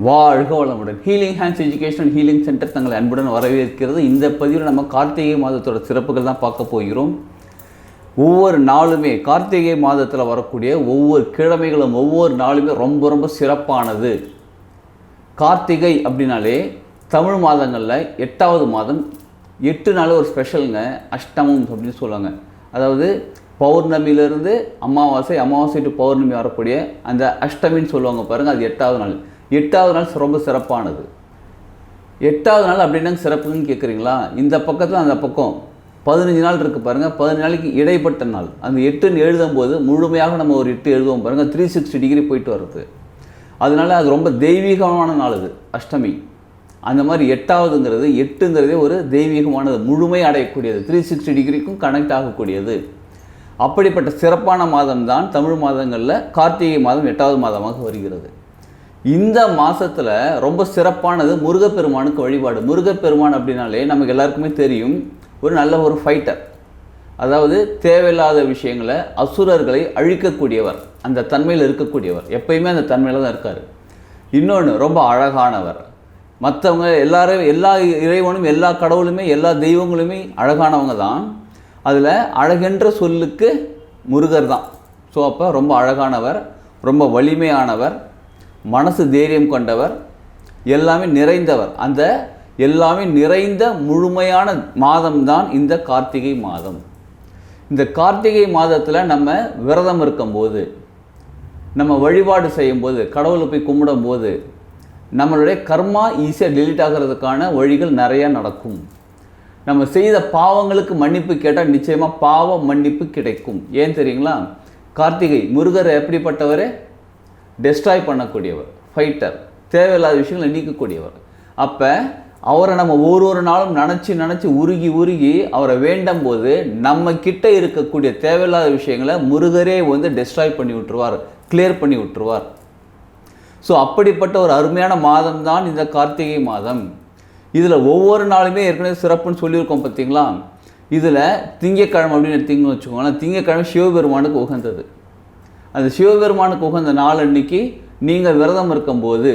வாழ்க வளமுடன். Healing hands education and healing centre தங்களை அன்புடன் வரவேற்கிறது. இந்த பதிவில் நம்ம கார்த்திகை மாதத்தோட சிறப்புகள் தான் பார்க்க போகிறோம். ஒவ்வொரு நாளுமே கார்த்திகை மாதத்தில் வரக்கூடிய ஒவ்வொரு கிழமைகளும் ஒவ்வொரு நாளுமே ரொம்ப ரொம்ப சிறப்பானது. கார்த்திகை அப்படின்னாலே தமிழ் மாதங்களில் 8வது மாதம், 8 நாள் ஒரு ஸ்பெஷலுங்க. அஷ்டமம் அப்படின்னு சொல்லுவாங்க. அதாவது பௌர்ணமியிலேருந்து அமாவாசை, அமாவாசை டு பௌர்ணமி வரக்கூடிய அந்த அஷ்டமின்னு சொல்லுவாங்க பாருங்கள். அது 8வது நாள். 8வது நாள் ரொம்ப சிறப்பானது. 8வது நாள் அப்படின்னா சிறப்புன்னு கேட்குறீங்களா? இந்த பக்கத்தில் அந்த பக்கம் 15 நாள் இருக்குது பாருங்கள். 15 நாளைக்கு இடைப்பட்ட நாள். அந்த 8ன்னு எழுதும்போது முழுமையாக நம்ம ஒரு 8 எழுதுவோம் பாருங்கள். 360 டிகிரி போயிட்டு வருது. அதனால அது ரொம்ப தெய்வீகமான நாள். அது அஷ்டமி. அந்த மாதிரி 8வதுங்கிறது 8ங்கிறதே ஒரு தெய்வீகமானது, முழுமை அடையக்கூடியது, 360 டிகிரிக்கும் கனெக்ட் ஆகக்கூடியது. அப்படிப்பட்ட சிறப்பான மாதம் தான் தமிழ் மாதங்களில் கார்த்திகை மாதம் 8வது மாதமாக வருகிறது. இந்த மாதத்தில் ரொம்ப சிறப்பானது முருகப்பெருமானுக்கு வழிபாடு. முருகப்பெருமான் அப்படின்னாலே நமக்கு எல்லாருக்குமே தெரியும், ஒரு நல்ல ஒரு ஃபைட்டர். அதாவது தேவையில்லாத விஷயங்களை, அசுரர்களை அழிக்கக்கூடியவர், அந்த தன்மையில் இருக்கக்கூடியவர். எப்பயுமே அந்த தன்மையில் தான் இருக்கார். இன்னொன்று, ரொம்ப அழகானவர். மற்றவங்க எல்லாரும், எல்லா இறைவனும், எல்லா கடவுளுமே, எல்லா தெய்வங்களுமே அழகானவங்க தான். அதில் அழகென்ற சொல்லுக்கு முருகர் தான். ஸோ அப்போ ரொம்ப அழகானவர், ரொம்ப வலிமையானவர், மனசு தைரியம் கொண்டவர், எல்லாமே நிறைந்தவர். அந்த எல்லாமே நிறைந்த முழுமையான மாதம்தான் இந்த கார்த்திகை மாதம். இந்த கார்த்திகை மாதத்தில் நம்ம விரதம் இருக்கும்போது, நம்ம வழிபாடு செய்யும்போது, கடவுளை போய் கும்பிடும்போது நம்மளுடைய கர்மா ஈஸியாக டெலீட் ஆகிறதுக்கான வழிகள் நிறையா நடக்கும். நம்ம செய்த பாவங்களுக்கு மன்னிப்பு கேட்டால் நிச்சயமாக பாவ மன்னிப்பு கிடைக்கும். ஏன் தெரியுங்களா? கார்த்திகை முருகர் எப்படிப்பட்டவர்? டெஸ்ட்ராய் பண்ணக்கூடியவர், ஃபைட்டர், தேவையில்லாத விஷயங்களை நீக்கக்கூடியவர். அப்போ அவரை நம்ம ஒரு நாளும் நினச்சி உருகி அவரை வேண்டும் போது நம்ம கிட்ட இருக்கக்கூடிய தேவையில்லாத விஷயங்களை முருகரே டெஸ்ட்ராய் பண்ணி விட்டுருவார், கிளியர் பண்ணி விட்டுருவார். ஸோ அப்படிப்பட்ட ஒரு அருமையான மாதம் தான் இந்த கார்த்திகை மாதம். இதில் ஒவ்வொரு நாளுமே ஏற்கனவே சிறப்புன்னு சொல்லியிருக்கோம் பார்த்தீங்களா? இதில் திங்கக்கிழமை அப்படின்னு எடுத்தீங்கன்னு வச்சுக்கோங்களேன். திங்கக்கிழமை சிவபெருமானுக்கு உகந்தது. அந்த சிவபெருமானுக்கு உகந்த நாள் அன்னைக்கு நீங்கள் விரதம் இருக்கும்போது,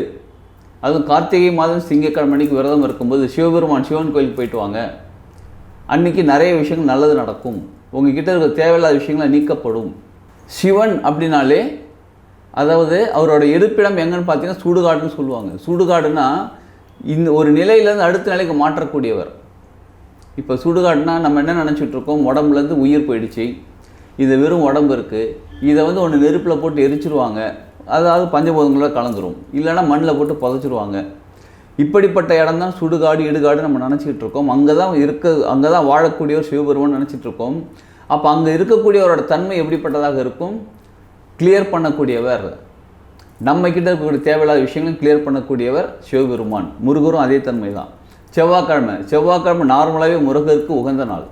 அதுவும் கார்த்திகை மாதம் திங்கக்கிழமை அன்னைக்கு விரதம் இருக்கும்போது சிவபெருமான் சிவன் கோயிலுக்கு போயிட்டு வாங்க. அன்றைக்கி நிறைய விஷயங்கள் நல்லது நடக்கும். உங்ககிட்ட இருக்கிற தேவையில்லாத விஷயங்கள் நீக்கப்படும். சிவன் அப்படின்னாலே, அதாவது அவரோட இருப்பிடம் எங்கன்னு பார்த்தீங்கன்னா சுடுகாடுன்னு சொல்லுவாங்க. சுடுகாடுனா இந்த ஒரு நிலையிலேருந்து அடுத்த நிலைக்கு மாற்றக்கூடியவர். இப்போ சுடுகாடுனா நம்ம என்ன நினச்சிட்ருக்கோம்? உடம்புலேருந்து உயிர் போயிடுச்சு, இது வெறும் உடம்பு இருக்குது, இதை ஒன்று நெருப்பில் போட்டு எரிச்சிருவாங்க, அதாவது பஞ்சபூதங்களில் கலந்துரும், இல்லைன்னா மண்ணில் போட்டு புதைச்சிருவாங்க. இப்படிப்பட்ட இடம் தான் சுடுகாடு, இடுகாடு நம்ம நினச்சிக்கிட்டு இருக்கோம். அங்கே தான் வாழக்கூடியவர் சிவபெருமான் நினச்சிட்ருக்கோம். அப்போ அங்கே இருக்கக்கூடியவரோட தன்மை எப்படிப்பட்டதாக இருக்கும்? கிளியர் பண்ணக்கூடியவர், நம்மக்கிட்ட இருக்கக்கூடிய தேவையில்லாத விஷயங்களும் கிளியர் பண்ணக்கூடியவர் சிவபெருமான். முருகரும் அதே தன்மை தான். செவ்வாய்க்கிழமை நார்மலாகவே முருகருக்கு உகந்த நாள்.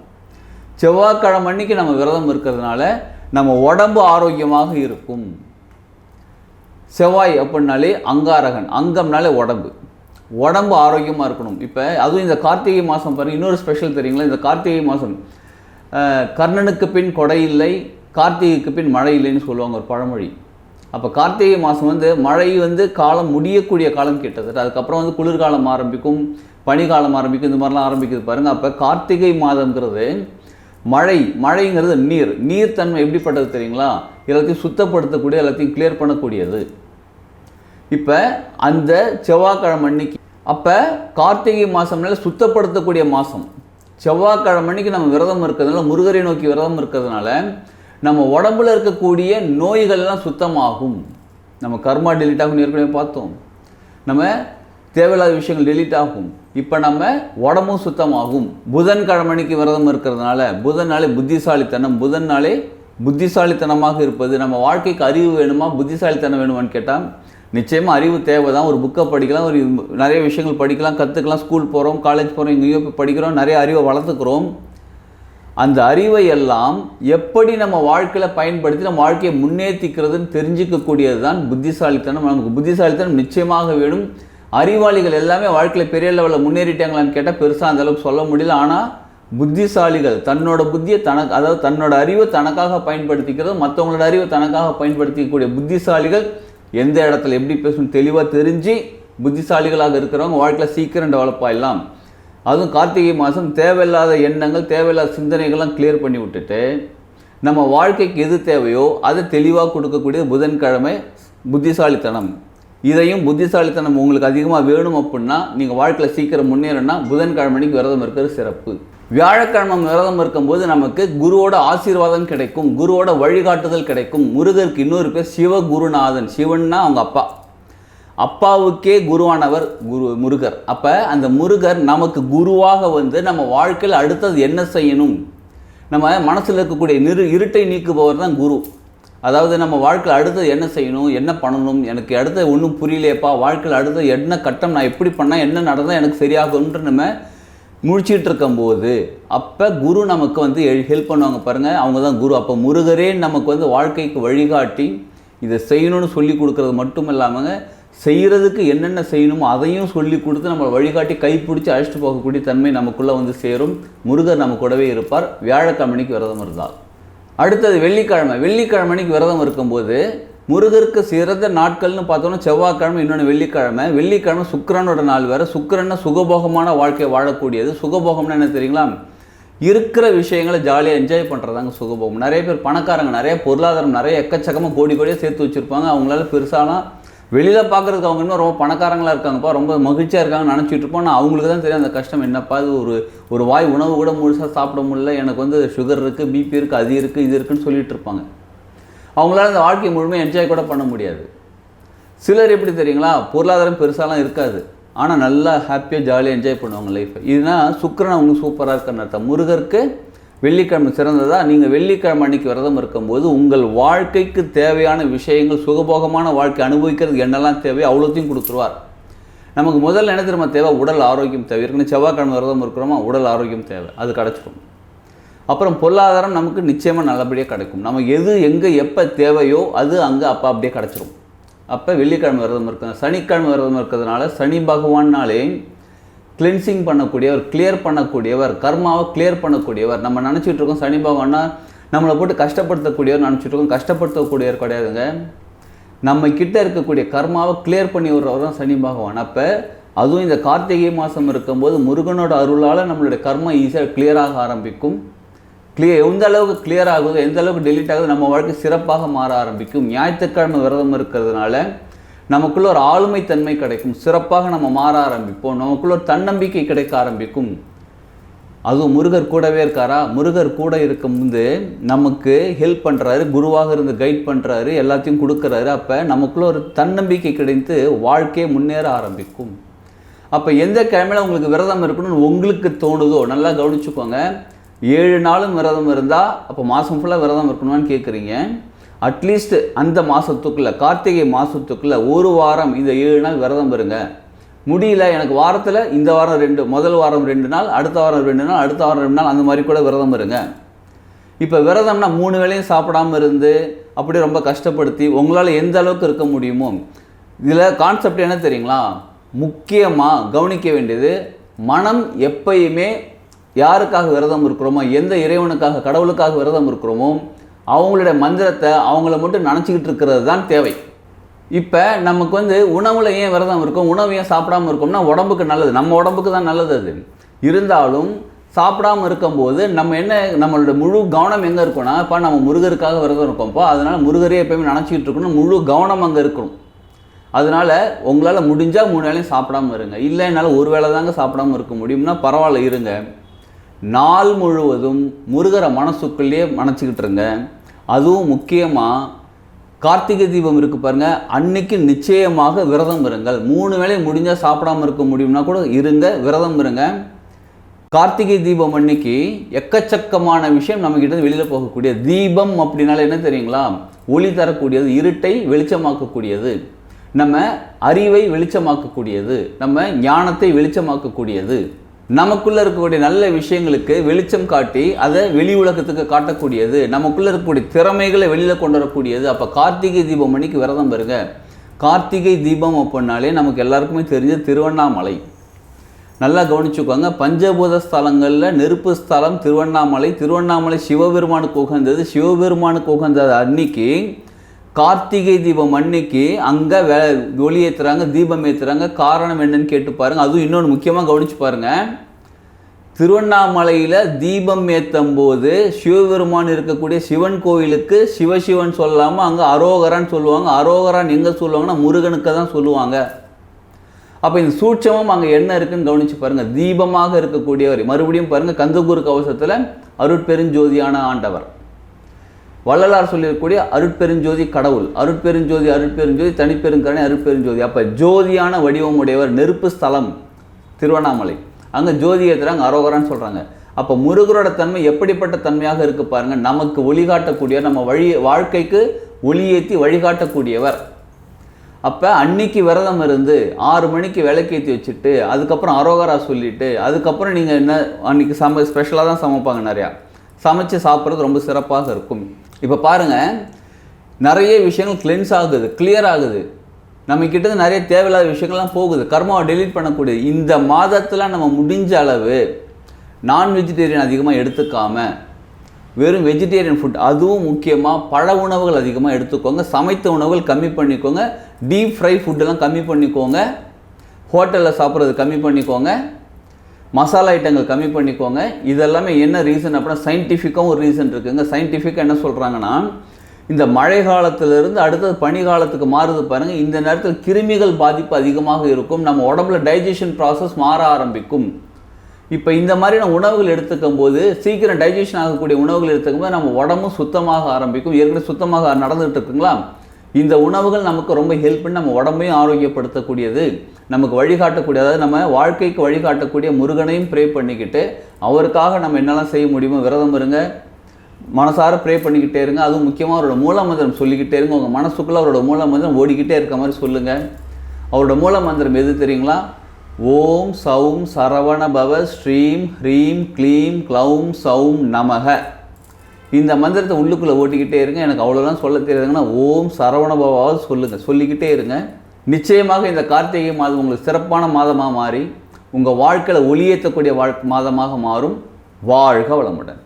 செவ்வாய்க்கிழமை அன்னைக்கு நம்ம விரதம் இருக்கிறதுனால நம்ம உடம்பு ஆரோக்கியமாக இருக்கும். செவ்வாய் அப்படின்னாலே அங்காரகன், அங்கம்னாலே உடம்பு ஆரோக்கியமாக இருக்கணும். இப்போ அதுவும் இந்த கார்த்திகை மாதம் பாருங்கள், இன்னொரு ஸ்பெஷல் தெரியுங்களா? இந்த கார்த்திகை மாதம் கர்ணனுக்கு பின் கொடை இல்லை, கார்த்திகைக்கு பின் மழை இல்லைன்னு சொல்லுவாங்க ஒரு பழமொழி. அப்போ கார்த்திகை மாதம் மழை காலம் முடியக்கூடிய காலம் கிட்டத்தட்ட. அதுக்கப்புறம் குளிர்காலம் ஆரம்பிக்கும், பனிக்காலம் ஆரம்பிக்கும், இந்த மாதிரிலாம் ஆரம்பிக்குது பாருங்கள். அப்போ கார்த்திகை மாதங்கிறது மழைங்கிறது நீர்த்தன்மை எப்படிப்பட்டது தெரியுங்களா? எல்லாத்தையும் சுத்தப்படுத்தக்கூடிய, எல்லாத்தையும் கிளியர் பண்ணக்கூடியது. இப்போ அந்த செவ்வாய்க்கிழமை அன்னைக்கு, அப்போ கார்த்திகை மாதம்னால சுத்தப்படுத்தக்கூடிய மாதம். செவ்வாய்க்கிழமை அன்னைக்கு நம்ம விரதம் இருக்கிறதுனால, முருகரை நோக்கி விரதம் இருக்கிறதுனால நம்ம உடம்புல இருக்கக்கூடிய நோய்கள்லாம் சுத்தமாகும். நம்ம கர்மா டெலீட் ஆகும், ஏற்கனவே பார்த்தோம். நம்ம தேவையில்லாத விஷயங்கள் டெலீட் ஆகும். இப்போ நம்ம உடம்பும் சுத்தமாகும். புதன்கிழமைக்கு விரதம் இருக்கிறதுனால, புதன்னாலே புத்திசாலித்தனமாக இருப்பது. நம்ம வாழ்க்கைக்கு அறிவு வேணுமா, புத்திசாலித்தனம் வேணுமான்னு கேட்டால் நிச்சயமாக அறிவு தேவை தான். ஒரு புக்கை படிக்கலாம், ஒரு நிறைய விஷயங்கள் படிக்கலாம், கற்றுக்கலாம். ஸ்கூல் போகிறோம், காலேஜ் போகிறோம், இங்கேயோ போய் படிக்கிறோம், நிறைய அறிவை வளர்த்துக்கிறோம். அந்த அறிவை எல்லாம் எப்படி நம்ம வாழ்க்கையில் பயன்படுத்தி நம்ம வாழ்க்கையை முன்னேற்றிக்கிறதுன்னு தெரிஞ்சிக்கக்கூடியது தான் புத்திசாலித்தனம். நமக்கு புத்திசாலித்தனம் நிச்சயமாக வேணும். அறிவாளிகள் எல்லாமே வாழ்க்கையில் பெரிய லெவலில் முன்னேறிட்டாங்களான்னு கேட்டால் பெருசாக அந்தளவுக்கு சொல்ல முடியல. ஆனால் புத்திசாலிகள் தன்னோட புத்தியை அதாவது தன்னோட அறிவை தனக்காக பயன்படுத்திக்கிறது, மற்றவங்களோட அறிவை தனக்காக பயன்படுத்திக்கக்கூடிய புத்திசாலிகள் எந்த இடத்துல எப்படி பேசணும் தெளிவாக தெரிஞ்சு புத்திசாலிகளாக இருக்கிறவங்க வாழ்க்கையில் சீக்கிரம் டெவலப் ஆகிடலாம். அதுவும் கார்த்திகை மாதம் தேவையில்லாத எண்ணங்கள், தேவையில்லாத சிந்தனைகள்லாம் கிளியர் பண்ணி விட்டுட்டு நம்ம வாழ்க்கைக்கு எது தேவையோ அதை தெளிவாக கொடுக்கக்கூடிய புதன்கிழமை புத்திசாலித்தனம். இதையும் புத்திசாலித்தனம் உங்களுக்கு அதிகமாக வேணும் அப்படின்னா நீங்கள் வாழ்க்கையில் சீக்கிரம் முன்னேறனா புதன்கிழமைக்கு விரதம் இருக்கிறது சிறப்பு. வியாழக்கிழமை விரதம் இருக்கும்போது நமக்கு குருவோட ஆசீர்வாதம் கிடைக்கும், குருவோட வழிகாட்டுதல் கிடைக்கும். முருகருக்கு இன்னொரு பேர் சிவகுருநாதன். சிவன்னா அவங்க அப்பா, அப்பாவுக்கே குருவானவர் முருகர். அப்போ அந்த முருகர் நமக்கு குருவாக வந்து நம்ம வாழ்க்கையில் அடுத்தது என்ன செய்யணும், நம்ம மனசில் இருக்கக்கூடிய இருட்டை நீக்குபவர் தான் குரு. அதாவது நம்ம வாழ்க்கையில் அடுத்தது என்ன செய்யணும், என்ன பண்ணணும், எனக்கு அடுத்த ஒன்றும் புரியலையப்பா, வாழ்க்கையில் அடுத்தது என்ன கட்டம், நான் எப்படி பண்ணால் என்ன நடந்தால் எனக்கு சரியாகும்ன்ற நம்ம முடிச்சிட்டு இருக்கும்போது அப்போ குரு நமக்கு வந்து ஹெல்ப் பண்ணுவாங்க பாருங்கள், அவங்க தான் குரு. அப்போ முருகரே நமக்கு வந்து வாழ்க்கைக்கு வழிகாட்டி இதை செய்யணும்னு சொல்லி கொடுக்குறது மட்டும் இல்லாமல் செய்கிறதுக்கு என்னென்ன செய்யணுமோ அதையும் சொல்லி கொடுத்து நம்ம வழிகாட்டி கைப்பிடிச்சி அழைச்சிட்டு போகக்கூடிய தன்மை நமக்குள்ளே வந்து சேரும். முருகர் நம்ம கூடவே இருப்பார் வியாழக்கிழமைக்கு விரதம் இருந்தால். அடுத்தது வெள்ளிக்கிழமைக்கு விரதம் இருக்கும்போது முருகருக்கு சிறந்த நாட்கள்னு பார்த்தோன்னா செவ்வாய்க்கிழமை, இன்னொன்று வெள்ளிக்கிழமை சுக்கிரனோட நாள் வேறு. சுக்கிரன்னா சுகபோகமான வாழ்க்கை வாழக்கூடியது. சுகபோகம்னா என்ன தெரியுங்களா, இருக்கிற விஷயங்களை ஜாலியாக என்ஜாய் பண்ணுறதாங்க சுகபோகம். நிறைய பேர் பணக்காரங்க, நிறைய பொருளாதாரம், நிறைய எக்கச்சக்கமாக கோடியாக சேர்த்து வச்சுருப்பாங்க. அவங்களால பெருசாலாம் வெளியில் பார்க்குறதுக்கு அவங்க இன்னும் ரொம்ப பணக்காரங்களாக இருக்காங்கப்பா, ரொம்ப மகிழ்ச்சியாக இருக்காங்கன்னு நினச்சிட்டு இருப்போம். ஆனால் அவங்களுக்கு தான் தெரியும் அந்த கஷ்டம் என்னப்பா. இது ஒரு வாய் உணவு கூட முழுசாக சாப்பிட முடியல, எனக்கு வந்து சுகர் இருக்குது, பிபி இருக்குது, அது இருக்குது, இது இருக்குதுன்னு சொல்லிட்டு இருப்பாங்க. அவங்களால அந்த வாழ்க்கையை முழுமையாக என்ஜாய் கூட பண்ண முடியாது. சிலர் எப்படி தெரியுங்களா, பொருளாதாரம் பெருசாலாம் இருக்காது, ஆனால் நல்லா ஹாப்பியாக ஜாலியாக என்ஜாய் பண்ணுவாங்க லைஃப்பை. இதுனா சுக்கிரன் அவங்களுக்கு சூப்பராக இருக்குன்னு அர்த்தம். முருகருக்கு வெள்ளிக்கிழமை சிறந்ததா. நீங்கள் வெள்ளிக்கிழமை அன்றைக்கி விரதம் இருக்கும்போது உங்கள் வாழ்க்கைக்கு தேவையான விஷயங்கள், சுகபோகமான வாழ்க்கை அனுபவிக்கிறது என்னெல்லாம் தேவையோ அவ்வளோத்தையும் கொடுத்துருவார். நமக்கு முதல்ல என்ன தெரியுமா தேவை, உடல் ஆரோக்கியம் தேவை. இருக்குன்னு செவ்வாய்க்கிழமை விரதம் இருக்கிறோமா, உடல் ஆரோக்கியம் தேவை, அது கிடச்சிடும். அப்புறம் பொருளாதாரம் நமக்கு நிச்சயமாக நல்லபடியாக கிடைக்கும். நமக்கு எது எங்கே எப்போ தேவையோ அது அங்கே அப்போ அப்படியே கிடச்சிரும். அப்போ வெள்ளிக்கிழமை விரதம் இருக்குது. சனிக்கிழமை விரதம் இருக்கிறதுனால சனி பகவான்னாலே கிளென்சிங் பண்ணக்கூடியவர், கிளியர் பண்ணக்கூடியவர், கர்மாவை கிளியர் பண்ணக்கூடியவர். நம்ம நினச்சிட்டு இருக்கோம் சனி பகவான்னா நம்மளை போட்டு கஷ்டப்படுத்தக்கூடியவர் நினச்சிட்டு இருக்கோம். கஷ்டப்படுத்தக்கூடியவர் கிடையாதுங்க. நம்ம கிட்ட இருக்கக்கூடிய கர்மாவை கிளியர் பண்ணி விடுறவர் தான் சனி பகவான். அப்போ அதுவும் இந்த கார்த்திகை மாதம் இருக்கும்போது முருகனோட அருளால் நம்மளுடைய கர்மா ஈஸியாக கிளியராக ஆரம்பிக்கும். எந்த அளவுக்கு கிளியர் ஆகுது, எந்த அளவுக்கு டெலீட் ஆகுது, நம்ம வாழ்க்கை சிறப்பாக மாற ஆரம்பிக்கும். ஞாயிற்றுக்கிழமை விரதம் இருக்கிறதுனால நமக்குள்ள ஒரு ஆளுமை தன்மை கிடைக்கும், சிறப்பாக நம்ம மாற ஆரம்பிப்போம், நமக்குள்ள ஒரு தன்னம்பிக்கை கிடைக்க ஆரம்பிக்கும். அதுவும் முருகர் கூடவே இருக்காரா, முருகர் கூட இருக்கும்போது நமக்கு ஹெல்ப் பண்ணுறாரு, குருவாக இருந்து கைட் பண்ணுறாரு, எல்லாத்தையும் கொடுக்குறாரு. அப்போ நமக்குள்ள ஒரு தன்னம்பிக்கை கிடைத்து வாழ்க்கையை முன்னேற ஆரம்பிக்கும். அப்போ எந்த கிழமையில் உங்களுக்கு விரதம் இருக்கணும்னு உங்களுக்கு தோணுதோ நல்லா கவனிச்சுக்கோங்க. 7 நாளும் விரதம் இருந்தால் அப்போ மாதம் ஃபுல்லாக விரதம் இருக்கணுமான்னு கேட்குறீங்க. அட்லீஸ்ட் அந்த மாதத்துக்குள்ளே, கார்த்திகை மாதத்துக்குள்ளே ஒரு வாரம் இந்த 7 நாள் விரதம் இருங்க. முடியல எனக்கு வாரத்தில் இந்த வாரம் முதல் வாரம் 2 நாள், அடுத்த வாரம் 2 நாள், அடுத்த வாரம் 2 நாள், அந்த மாதிரி கூட விரதம் இருங்க. இப்போ விரதம்னா 3 வேளையும் சாப்பிடாமல் இருந்து அப்படியே ரொம்ப கஷ்டப்படுத்தி உங்களால் எந்த அளவுக்கு இருக்க முடியுமோ. இதில் கான்செப்ட் என்ன தெரியுங்களா, முக்கியமாக கவனிக்க வேண்டியது, மனம் எப்பயுமே யாருக்காக விரதம் இருக்கிறோமோ, எந்த இறைவனுக்காக கடவுளுக்காக விரதம் இருக்கிறோமோ அவங்களுடைய மந்திரத்தை அவங்கள மட்டும் நினச்சிக்கிட்டு இருக்கிறது தான் தேவை. இப்போ நமக்கு வந்து உணவில் ஏன் விரதம் இருக்கும், உணவு ஏன் சாப்பிடாமல் இருக்கோம்னா உடம்புக்கு நல்லது, நம்ம உடம்புக்கு தான் நல்லது. அது இருந்தாலும் சாப்பிடாமல் இருக்கும்போது நம்மளோட முழு கவனம் எங்கே இருக்கும்னா, இப்போ நம்ம முருகருக்காக விரதம் இருக்கோம்ப்போ, அதனால் முருகரே எப்போயுமே நினச்சிக்கிட்டு இருக்கணும், முழு கவனம் அங்கே இருக்கணும். அதனால் உங்களால் முடிஞ்சால் 3 வேளையும் சாப்பிடாமல் இருங்க. இல்லை என்னால் ஒரு வேளை தாங்க சாப்பிடாமல் இருக்க முடியும்னா பரவாயில்ல இருங்க. நாள் முழுவதும் முருகரை மனசுக்குள்ளேயே நினச்சிக்கிட்டு இருங்க. அதுவும் முக்கியமாக கார்த்திகை தீபம் இருக்குது பாருங்கள், அன்னைக்கு நிச்சயமாக விரதம் இருங்கள். 3 வேளை முடிஞ்சால் சாப்பிடாமல் இருக்க முடியும்னா கூட இருங்க, விரதம் இருங்க. கார்த்திகை தீபம் அன்னைக்கு எக்கச்சக்கமான விஷயம் நம்மக்கிட்ட வெளியில் போகக்கூடிய தீபம் அப்படின்னால என்ன தெரியுங்களா, ஒளி தரக்கூடியது, இருட்டை வெளிச்சமாக்கக்கூடியது, நம்ம அறிவை வெளிச்சமாக்கக்கூடியது, நம்ம ஞானத்தை வெளிச்சமாக்கக்கூடியது, நமக்குள்ளே இருக்கக்கூடிய நல்ல விஷயங்களுக்கு வெளிச்சம் காட்டி அதை வெளி உலகத்துக்கு காட்டக்கூடியது, நமக்குள்ளே இருக்கக்கூடிய திறமைகளை வெளியில் கொண்டு வரக்கூடியது. அப்போ கார்த்திகை தீபம் அன்னைக்கு விரதம் வருங்க. கார்த்திகை தீபம் அப்படின்னாலே நமக்கு எல்லாருக்குமே தெரிஞ்ச திருவண்ணாமலை. நல்லா கவனிச்சுக்கோங்க. பஞ்சபூத ஸ்தலங்களில் நெருப்பு ஸ்தலம் திருவண்ணாமலை. திருவண்ணாமலை சிவபெருமானுக்கு உகந்தது. சிவபெருமானுக்கு உகந்தது அன்னைக்கு கார்த்திகை தீபம் அன்னைக்கு அங்கே ஒளி ஏற்றுறாங்க, தீபம் ஏற்றுறாங்க. காரணம் என்னன்னு கேட்டு பாருங்கள். அதுவும் இன்னொன்று முக்கியமாக கவனித்து பாருங்கள். திருவண்ணாமலையில் தீபம் ஏற்றும் போது சிவபெருமான் இருக்கக்கூடிய சிவன் கோயிலுக்கு சிவசிவன் சொல்லாமல் அங்கே அரோகரான்னு சொல்லுவாங்க. அரோகரான் எங்கே சொல்லுவாங்கன்னா முருகனுக்கு தான் சொல்லுவாங்க. அப்போ இந்த சூட்சமும் அங்கே என்ன இருக்குன்னு கவனித்து பாருங்கள். தீபமாக இருக்கக்கூடியவர் மறுபடியும் பாருங்கள், கந்தகுரு கவசத்தில் அருட்பெருஞ்சோதியான ஆண்டவர். வள்ளலார் சொல்லியிருக்கக்கூடிய அருட்பெருஞ்சோதி கடவுள், அருட்பெருஞ்சோதி அருட்பெருஞ்சோதி தனிப்பெருங்கருணை அருட்பெருஞ்சோதி. அப்போ ஜோதியான வடிவம் உடையவர். நெருப்பு ஸ்தலம் திருவண்ணாமலை, அங்கே ஜோதி ஏற்றுறாங்க, அரோகரான்னு சொல்கிறாங்க. அப்போ முருகரோட தன்மை எப்படிப்பட்ட தன்மையாக இருக்குது பாருங்கள். நமக்கு ஒளிகாட்டக்கூடியவர், நம்ம வாழ்க்கைக்கு ஒளியேற்றி வழிகாட்டக்கூடியவர். அப்போ அன்னைக்கு விரதம் இருந்து 6 மணிக்கு விளக்கேற்றி வச்சுட்டு அதுக்கப்புறம் அரோகரா சொல்லிவிட்டு அதுக்கப்புறம் நீங்கள் என்ன அன்றைக்கி ஸ்பெஷலாக தான் சமைப்பாங்க, நிறையா சமைச்சு சாப்பிட்றது ரொம்ப சிறப்பாக இருக்கும். இப்போ பாருங்கள், நிறைய விஷயங்கள் கிளென்ஸ் ஆகுது, கிளியர் ஆகுது. நம்மக்கிட்ட நிறைய தேவையில்லாத விஷயங்கள்லாம் போகுது, கர்மாவை டெலீட் பண்ணக்கூடியது. இந்த மாதத்தில் நம்ம முடிஞ்ச அளவு நான் வெஜிடேரியன் அதிகமாக எடுத்துக்காமல் வெறும் வெஜிடேரியன் ஃபுட், அதுவும் முக்கியமாக பழ உணவுகள் அதிகமாக எடுத்துக்கோங்க. சமைத்த உணவுகள் கம்மி பண்ணிக்கோங்க. டீப் ஃப்ரை ஃபுட்டெல்லாம் கம்மி பண்ணிக்கோங்க. ஹோட்டலில் சாப்பிட்றது கம்மி பண்ணிக்கோங்க. மசாலா ஐட்டங்கள் கம்மி பண்ணிக்கோங்க. இதெல்லாமே என்ன ரீசன் அப்படின்னா சயின்டிஃபிக்காகவும் ஒரு ரீசன் இருக்குங்க. சயின்டிஃபிக்காக என்ன சொல்கிறாங்கன்னா, இந்த மழை காலத்திலிருந்து அடுத்தது பனி காலத்துக்கு மாறுது பாருங்கள். இந்த நேரத்தில் கிருமிகள் பாதிப்பு அதிகமாக இருக்கும். நம்ம உடம்புல டைஜஷன் ப்ராசஸ் மாற ஆரம்பிக்கும். இப்போ இந்த மாதிரியான உணவுகள் எடுத்துக்கும் போது சீக்கிரம் டைஜஷன் ஆகக்கூடிய உணவுகள் எடுத்துக்கும் போது நம்ம உடம்பும் சுத்தமாக ஆரம்பிக்கும். ஏற்கனவே சுத்தமாக நடந்துகிட்டு இருக்குங்களா? இந்த உணவுகள் நமக்கு ரொம்ப ஹெல்ப் பண்ணி நம்ம உடம்பையும் ஆரோக்கியப்படுத்தக்கூடியது, நமக்கு வழிகாட்டக்கூடிய, அதாவது நம்ம வாழ்க்கைக்கு வழிகாட்டக்கூடிய முருகனையும் ப்ரே பண்ணிக்கிட்டு அவருக்காக நம்ம என்னெல்லாம் செய்ய முடியுமோ விரதம் இருங்க, மனசார ப்ரே பண்ணிக்கிட்டே இருங்க. அதுவும் முக்கியமாக அவரோட மூல மந்திரம் சொல்லிக்கிட்டே இருங்க. உங்கள் மனசுக்குள்ளே அவரோட மூல மந்திரம் ஓடிக்கிட்டே இருக்க மாதிரி சொல்லுங்கள். அவரோட மூல மந்திரம் எது தெரியுங்களா? ஓம் சௌம் சரவண பவ ஸ்ரீம் ஹ்ரீம் க்ளீம் க்ளௌம் சௌம் நமக. இந்த மந்திரத்தை உள்ளுக்குள்ளே ஓட்டிக்கிட்டே இருங்க. எனக்கு அவ்வளோலாம் சொல்ல தெரியாதுங்கன்னா ஓம் சரவண பவாவது சொல்லுங்கள், சொல்லிக்கிட்டே இருங்க. நிச்சயமாக இந்த கார்த்திகை மாதம் உங்களுக்கு சிறப்பான மாதமாக மாறி உங்கள் வாழ்க்கையில் ஒளியேற்றக்கூடிய மாதமாக மாறும். வாழ்க வளமுடன்.